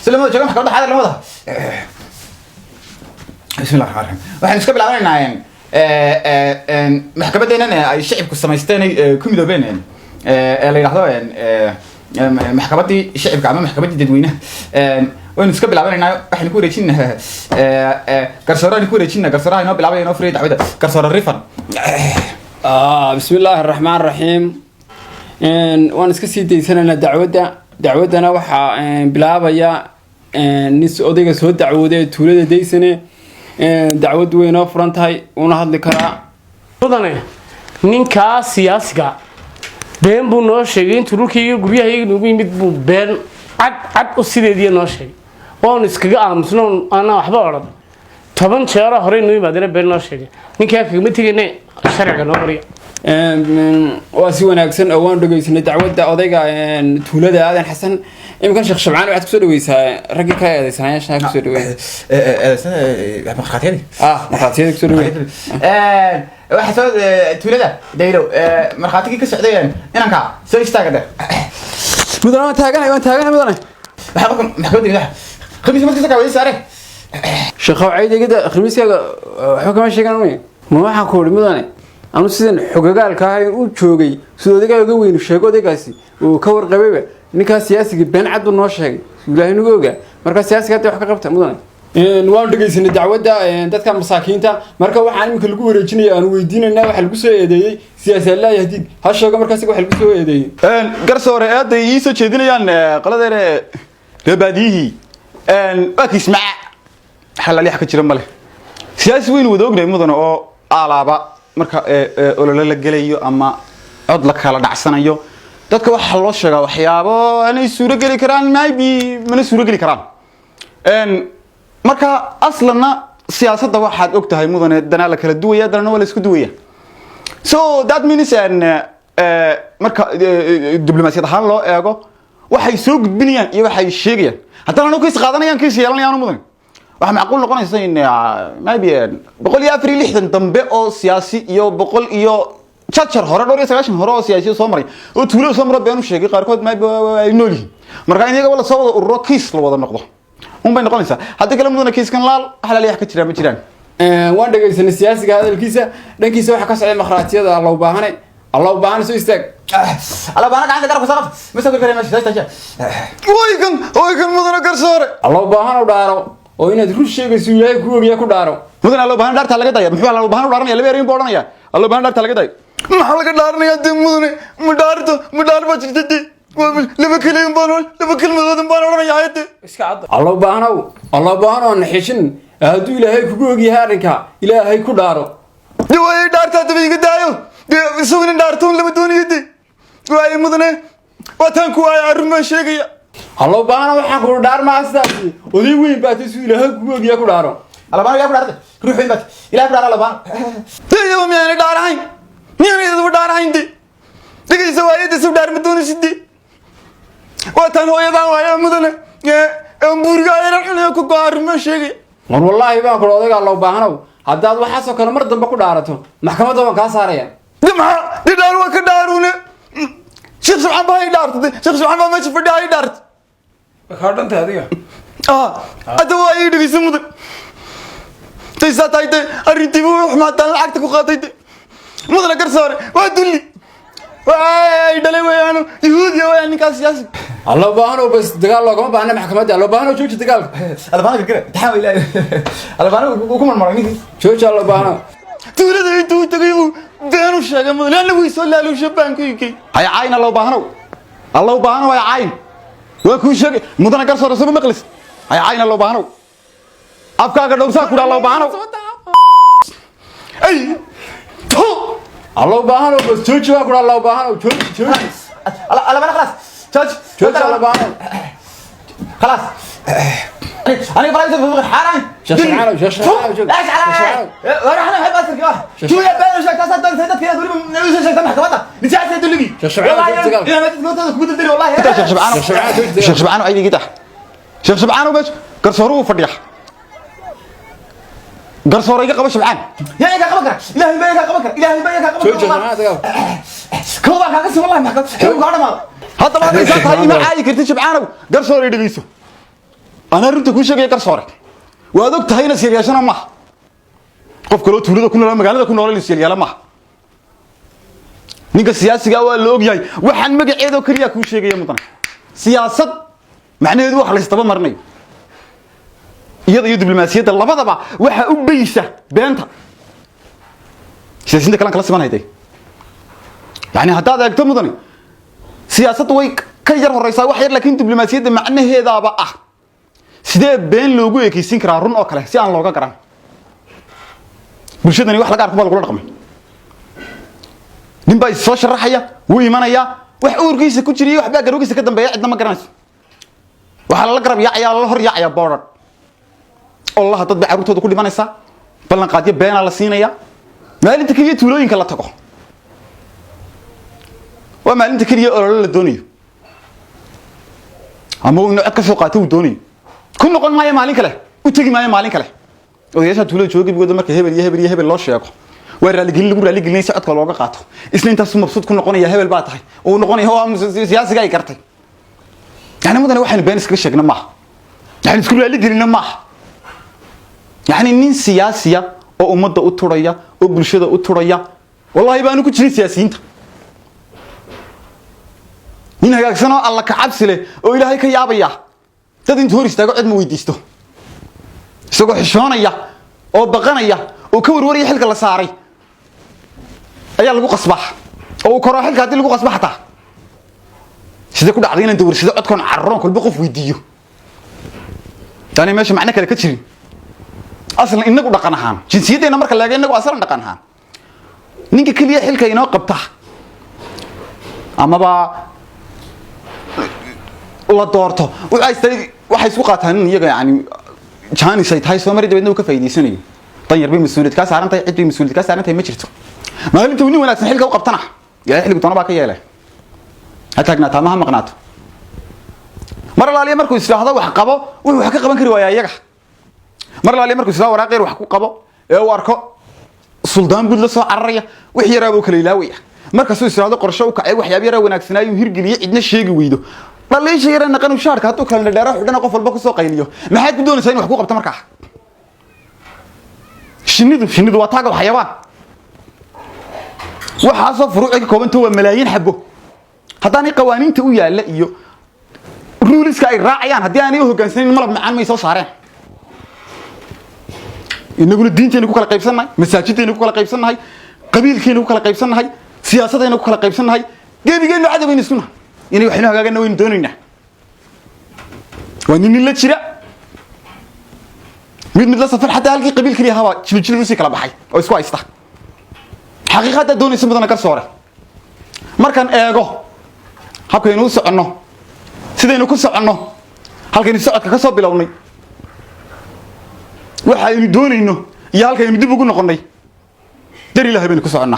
سلموا جماعة كده حاجة لموضة بسم الله الرحمن الرحيم waxaan iska bilaabanayna maxkamadeena ay shacabku sameysteen kumida beeneen la yiraahdo maxkamadii shacabka ama maxkamadii dadweynaha waan iska bilaabanayna waxaan ku wareejinaynaa garsooraan ku wareejinaynaa garsooraha inoo bilaabanayna inoo furiyo dacwada garsoor rifan bismillaahir rahmaanir rahiim waan iska sii deysanaynaa dacwadana waxa bilaabaya nis odayga soo dacwooday tuulada deysane dacwad weyn oo furan tahay una hadli karaa mudane ninka siyaasiga been buu noo sheegay intuu dhulkayga guryahayaga nagu yimid buu been cad u sideedii noo sheegay oon iskaga aamusno ana waxba oran 10 jeer hore inuu yimaadana been noo sheegay ninka kagama tegayna sharciga noo mariya waa si wanaagsan oo waan dhageysnay dacwadda odayga tuulada aadan xasan imkan sheekh shabcaan waxaad ku soo dhaweysaa ragga ka eedeysanaayeen shaaq ku soo dhaweeyay marxaatiyadi marxaatiyada ku soo dhaweeyay waxa soo tuulada daylo marxaatigii ka socdayeen inanka soo istaagada mudane waan taaganahay mudane waxa qofkan maxkamadda khamiis markii ka wayay saare sheekh wacaydiga khamiiskaga waxa kama sheegan ma waxa ku mudane anu sidaan xogagaalka ahay uu joogay sidoodaga uga weyn sheego odaygaasi uu ka warqabay ninka siyaasiga been cad noo sheegay ilaahay nagu ogaa marka siyaasiga wax ka qabta mudane waan dhageysnay dacwadda dadka masaakiinta marka waxaan imika lagu wareejinaya aan weydiinayna waxa lagu soo eedeeyay siyaasi Allah yahdii ha sheego markaas waxa lagu soo eedeeyay garsoore aaday ii soo jeedinayaan qaladeena reebadihi waa kismaa xalal yax ka jira male siyaasi weyn wada ognay mudane oo alaaba marka olole la galayo ama cod la kala dhacsanayo dadka waxa loo sheegaa waxyaabo aanay suuro gali karaan maybe mana suuro gali karaan marka aslana siyaasadda waxaad og tahay mudane dana la kala duwaya dana wala isku duwaya so that means marka diblomaasiyad ahaan loo eego waxay soo gudbinayaan iyo waxay sheegayaan haddana anu kiis qaadanayaan kiis yeelanayaan mudane waxa macquul noqonaysa in maybe 164 dambe oo siyaasi iyo 100 iyo chachar hore 290 hore oo siyaasi soo maray oo tuulo soo maray been u sheegay qaar kood maybe ay nooli marka inaga wala soo wada ururo kiis la wada noqdo bay noqonaysa hadda kala mudana kiiskan laal xalal yax ka jira ma jiraan waan dhageysanay siyaasiga hadalkiisa dhankiisa waxa ka socday marxaatiyada Allah u baahan soo istaag Allah baahan gacanta garab ka saar ma soo gargaray meesha taasha way kan mudana garsoore Allah u baahan u dhaaro oo inaad run sheegayso ilaahay ku ogiya ku dhaaro mudana Allah baahan dhaarta laga dayo muxuu Allah baahan u dhaaranaya laba yeerin boodhanaya Allah baahan dhaarta laga dayo maxaa laga dhaaranaya mudane ma dhaarba jirtay laba kelmadood baan oranaya iska cad Allah baahan oo naxishin hadduu ilaahay kugu ogyahay arrinka ilaahay ku dhaaro way dhaarta dabiiga daayo isaguna dhaartoon lama doonayay way mudane wataan ku ay arrin sheegaya Allah baahan waxa ku dhaar ma astaasi oday weyn baad isuu ilaahay kugu ogyahay ku dhaaro Allah baahan yaa ku dhaartay ruuxin baad ilaahay ku dhaaro Allah baahan tayo miyaan dhaarahayn miyaan dhaarahayn digaysa waayada soo dhaar ma doonaysid واتان هو يضع ويا مدنه امبورغا يرحنا ku gaarmo sheegay war wallahi baan ku odaga Allah baahanaw hadaad waxa soo kala mar dambe ku dhaarato maxkamadda waan ka saaraya didaar waa ka dhaaruna sheekh subxaan baa dhaartay sheekh subxaan baa meesha fadhiya dhaartay waxa dhanta adiga hada waa ii dhigay mudan taysa tayde arintii uu xumaadan lacagta ku qaaday mudana garsoore waa dulli way dhalay weeyaan yahuudiya weeyaan ninkaas siyaasi Allah baahano bas dagaal lagama baahna maxkamadda Allah baahano jooji dagaalka Allah baahano kira taxaw ilaahay Allah baahano ku marmar ninki jooji Allah baahano tuulada intuu tagay beenu sheegay mudana la wiiso laalu shabaanku yikay ay cayn Allah baahano ay cayn waa ku sheegay mudana garsoore soo maqlis ay cayn Allah baahano afkaaga dhowrsaa ku Allah baahano ay الله بانو بس جوجي واكل الله بانو جوجي الله بانو خلاص جوجي الله بانو خلاص انا برايز في حرام ششعانو ايش على ورحنا نحب اسرك شو يا بانو شك تصدق سيدك كده دول نويس شك محكمه نسيت تدلبي ششعانو يا ما تقول كنت تدري والله شيخ شبعانو اي دقيقه شيخ شبعانو بس قرصرو فضيح قرصور يقا قبش معان يا يقا قبكر إلهي ما يقا قبكر شو جماعة كوبا كاكس والله ما كوبا قاعد ما هذا ما يسقط هاي ما عاي كرتي شبعانه قرصور يدقيسو أنا رنت كل شيء يكسر صارك وهذاك تهينا سيرياشنا ما قف كلو تولد كنا مقالة كنا ولا سيريالا ما نيجا سياسي قال لوج جاي وحن مقعد وكريا كل شيء يا مطن سياسة معناه ذو حلا يستبى مرني يد بالمسيرة الله بضبع وح أبيسه بينتها سياسين ده كلام كلاس ما هيدي يعني هذا يكتب مطني سياسة ويك كير الرئيس واحد لكن دبلوماسية معناه هذا بقى سيده بين لوجو يكيسين كرا رون أو كله سي أنا لوجا كرا برشلونة واحد لقى أرقام القرآن رقمي نبى يسوش الرحية ويمانيا وحور كيس كوتشري وحبا قالوا كيس كدم بيع عندما كرناس وحلا القرب يا الله يا بورد الله تطبع عروته كل ما نسا بلن قاضي بين على سينيا ما أنت كذي تولين كلا تقو وما أنت كذي أرل الدنيا أما إنه أكثر قاتو الدنيا كل نقول ما يمالك له وتجي ما يمالك له وياش هتقول شو بيقول دمك يهبل الله شيء ورا اللي جلني ساعات كل واقع قاته إسلام تسمى مبسوط كل نقول يهبل بعتها ونقول هو سياسي جاي كرتي يعني مو ده واحد بين سكريش جنا معه يعني تقول اللي جلنا معه يعني نين سياسية أو أمضة أطرية أو برشة أطرية والله يبقى أنا كنت سياسيين نين هيك سنة الله كعبسله أو إلى هيك يا أبيا تدين توريس تقعد مويديستو سوق حشانية أو بقنية أو كور وري حلق الله صاري أيا لقوا قصبح أو كرا حلق هذي لقوا قصبح تا سيدا كل عادين أنت ورسيدا أتكون عرّان كل بقف ويديو تاني ماشي معنا كذا كتير أصلاً إنك ودقناها جنسيتنا مركز لاقي إنك أصلاً دقناها نيجي كل يحلق هنا قبته أما با الله دورته وعايز تري واحد سوقاتها يجا يعني جاني سيد هاي سومري دبنا وكفايدي سنين طير بين مسؤولية كاس عرنت عد مسؤولية كاس عرنت ما جرت ما هل توني ولا تحلق وقبتنا يا حلق بتونا باكي ياله هتاجنا تماما مقنعته مرة لا لي مركو يسلا هذا وحقبه وحكي قبان كري ويا يجح مرة لا لي مركو يسلا وراء غير وحكو قبه واركو سلطان بدل صار عرية وحي رابو كليلاوية مركز يسلا هذا قرشة وكعي وحيا بيرا وناكسناي وهرجلي عندنا شيء ويدو ليش يرنا قانون شارك هاتو كان دارا xudana qof walba ku soo qayliyo maxay ku doonaysaa in wax ku qabto markaa shinidu waa taagal xayawaan waxa soo furuuc ka koobanto waa malaayiin xabo hadaan qawaaniinta u yaala iyo ruleska ay raacayaan hadii aanay u hoggaansanin malab macaan ma soo saareen inaguna diinteena ku kala qaybsanahay masaajidteena ku kala qaybsanahay qabiilkeena ku kala qaybsanahay siyaasadeena ku kala qaybsanahay gebigeena cadabayna sunnah يعني وحنا هاجنا وين دونينا وين اللي تشرع مين مثل سفر حتى هالكي قبيل كلي هوا شلو روسي كلا بحي أو إسقاط يستح حقيقة دوني سمدنا كسورة مركان إيجو هبكي نوسع عنه سيدنا كوسع عنه هالكي نسعك كسب بلاوني وحي دوني إنه يا هالكي ندبوا قلنا قني دري له بين كوسع عنه